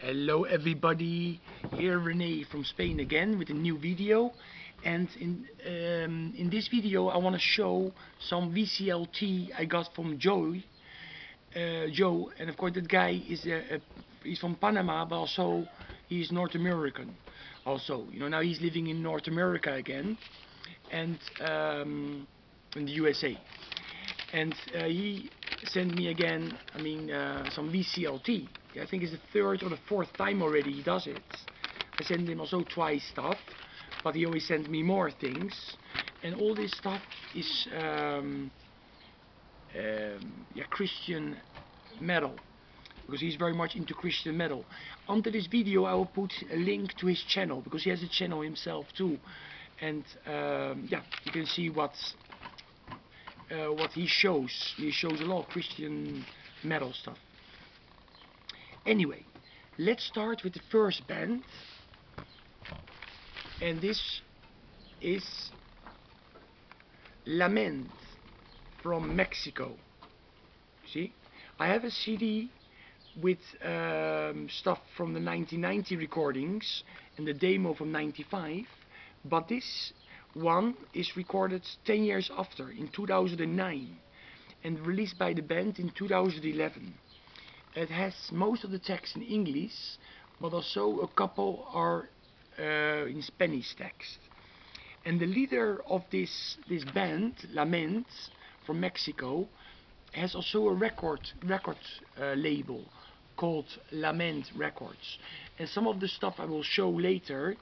Hello everybody, here Rene from Spain again with a new video. And in this video I want to show some VCLT I got from Joe, and of course that guy is he's from Panama, but also he's North American. Also, you know, now he's living in North America again, and in the USA. And he sent me again, some VCLT. I think it's the third or the fourth time already he does it. I sent him also twice stuff, but he always sent me more things. And all this stuff is Christian metal, because he's very much into Christian metal. Under this video I will put a link to his channel, because he has a channel himself too. And you can see what he shows. He shows a lot of Christian metal stuff. Anyway, let's start with the first band, and this is Lament from Mexico. See, I have a CD with stuff from the 1990 recordings and the demo from 95, but this one is recorded 10 years after, in 2009, and released by the band in 2011. It has most of the text in English, but also a couple are in Spanish text. And the leader of this band, Lament from Mexico, has also a record label called Lament Records. And some of the stuff I will show later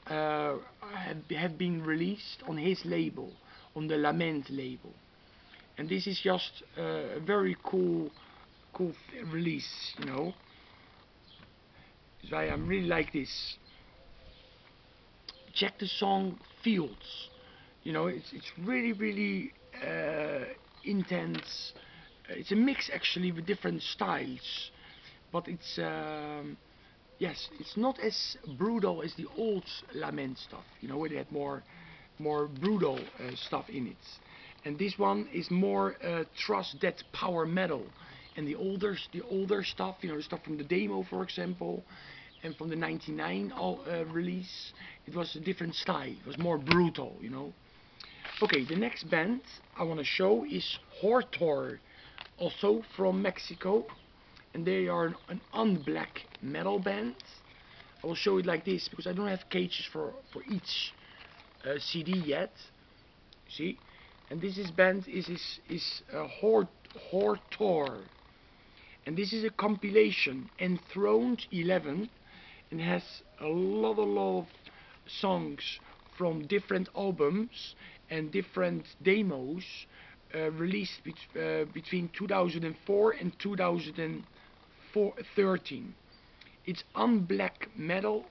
have been released on his label, on the Lament label. And this is just a very cool release, you know. So I really like this. Check the song Fields. You know, it's really intense. It's a mix actually with different styles, but it's yes, it's not as brutal as the old Lament stuff, you know, where they had more brutal stuff in it. And this one is more trust that power metal. And the older stuff, you know, the stuff from the demo, for example, and from the 99 release, it was a different style. It was more brutal, you know. Okay, the next band I want to show is HORTOR, also from Mexico, and they are an unblack metal band. I will show it like this because I don't have cages for each CD yet. See, and this band is HORTOR. And this is a compilation, Enthroned 11, and has a lot of songs from different albums and different demos released between 2004 and 2013. It's unblack metal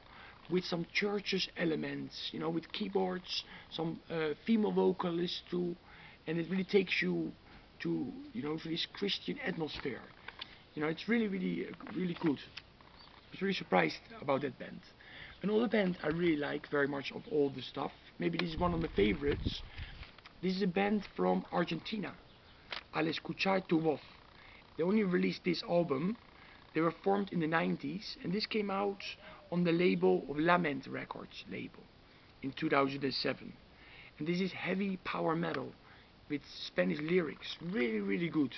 with some churches elements, you know, with keyboards, some female vocalists too, and it really takes you to, you know, to this Christian atmosphere. You know, it's really good. I was really surprised about that band. Another band I really like very much of all the stuff, maybe this is one of my favorites. This is a band from Argentina, Illescuchar tu voz. They only released this album. They were formed in the 90s, and this came out on the label of Lament Records label in 2007. And this is heavy power metal with Spanish lyrics. Really good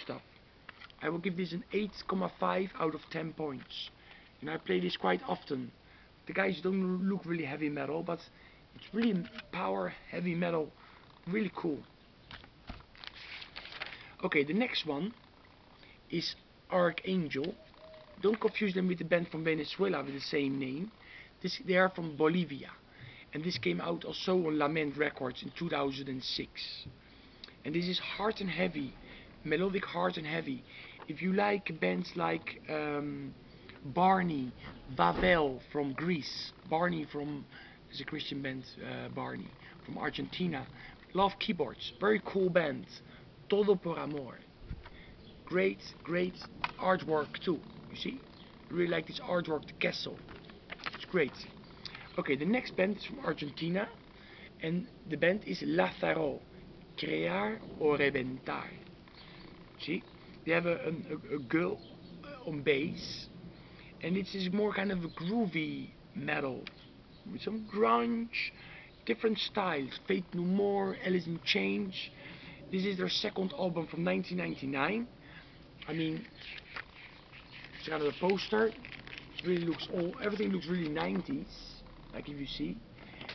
stuff. I will give this an 8.5 out of 10 points. And I play this quite often. The guys don't look really heavy metal, but it's really power heavy metal. Really cool. Okay, the next one is Arcangel. Don't confuse them with the band from Venezuela with the same name. They are from Bolivia. And this came out also on Lament Records in 2006. And this is hard and heavy. Melodic, hard and heavy. If you like bands like Barney, Vavel from Greece, Barney is a Christian band, Barney from Argentina. Love keyboards, very cool band. Todo por amor. Great artwork too. You see, I really like this artwork, the castle. It's great. Okay, the next band is from Argentina, and the band is LAZARO, Crear o Reventar. See, they have a girl on bass, and it is more kind of a groovy metal with some grunge, different styles. Faith No More, Alice in Chains. This is their second album from 1999. I mean, check out the poster. It really looks everything looks really 90s, like if you see.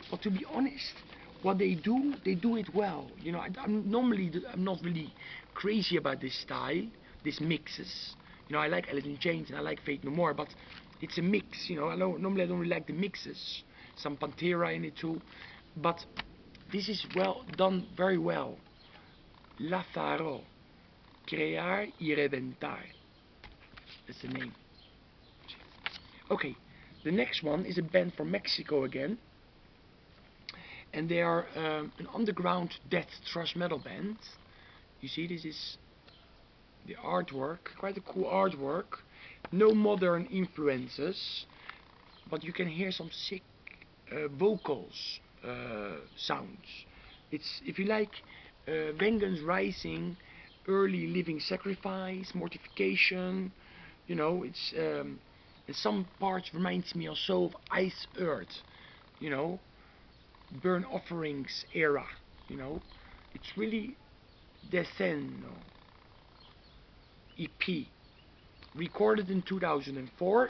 But to be honest, what they do it well. You know, I'm not really crazy about this style, these mixes. You know, I like Alice in Chains and I like Faith No More, but it's a mix. You know, normally I don't really like the mixes. Some Pantera in it too, but this is well done, very well. LAZARO, crear y reventar. That's the name. Okay, the next one is a band from Mexico again, and they are an underground death thrash metal band. You see, this is the artwork, quite a cool artwork. No modern influences, but you can hear some sick vocals sounds. It's, if you like, Vengeance Rising, Early Living Sacrifice, Mortification. You know, it's in some parts reminds me also of Ice Earth. You know, Burn Offerings era. You know, it's really DESCENO EP, recorded in 2004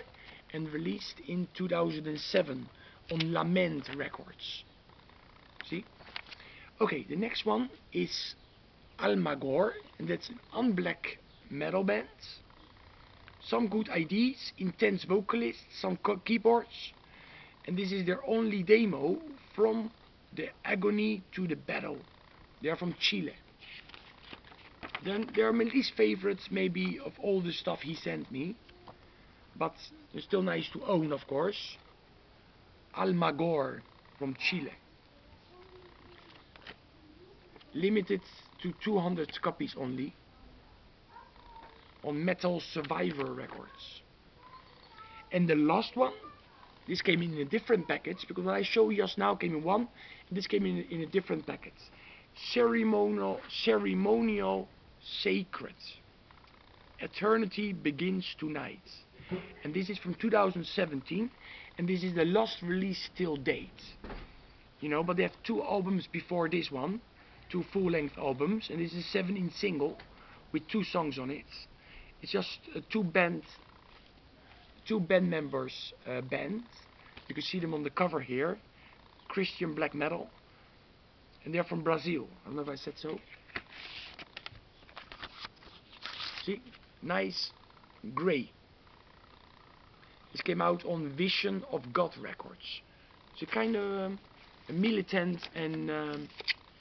and released in 2007 on Lament Records. See? Okay, the next one is Alma Gore, and that's an unblack metal band. Some good ideas, intense vocalists, some keyboards, and this is their only demo from the agony to the battle. They are from Chile. Then they are my least favorites maybe of all the stuff he sent me, but they're still nice to own, of course. Alma Gore from Chile. Limited to 200 copies only on Metal Survivor Records. And the last one, this came in a different package, because what I show you just now came in one, and this came in a different package. Ceremonial Sacred. Eternity Begins Tonight. And this is from 2017, and this is the last release till date. You know, but they have 2 albums before this one, 2 full-length albums, and this is a 7-inch single with 2 songs on it. It's just a 2 band members band. You can see them on the cover here. Christian black metal, and they're from Brazil. I don't know if I said so. See, nice grey. This came out on Vision of God Records. It's a kind of a militant and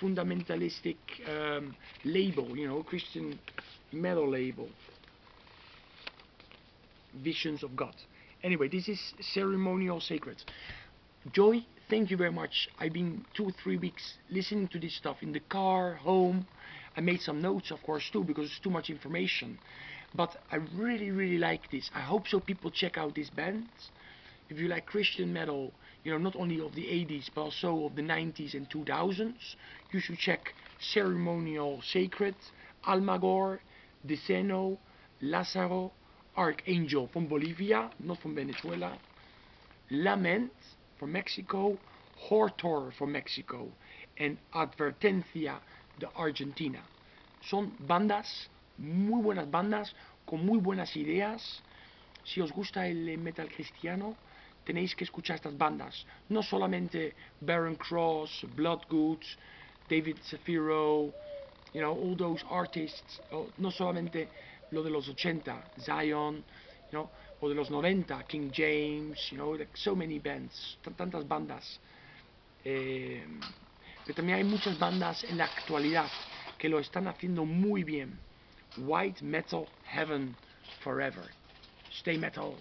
fundamentalistic label, you know, Christian metal label. Visions of God. Anyway, this is Ceremonial Sacred. Joy, thank you very much. I've been 2 or 3 weeks listening to this stuff in the car, home. I made some notes, of course, too, because it's too much information. But I really like this. I hope so people check out this band. If you like Christian metal, you know, not only of the 80s, but also of the 90s and 2000s, you should check Ceremonial Sacred, Alma Gore, DESCENO, LAZARO, Arcangel from Bolivia, not from Venezuela, Lament from Mexico, HORTOR from Mexico, and ADVERTENCIA de Argentina. Son bandas, muy buenas bandas, con muy buenas ideas. Si os gusta el metal cristiano, tenéis que escuchar estas bandas. No solamente Barren Cross, Bloodgood, David Zafiro, you know, all those artists. No solamente lo de los 80, Zion, you know, o de los 90, King James, you know, like so many bands, tantas bandas. Pero también hay muchas bandas en la actualidad que lo están haciendo muy bien. White Metal Heaven Forever. Stay metal.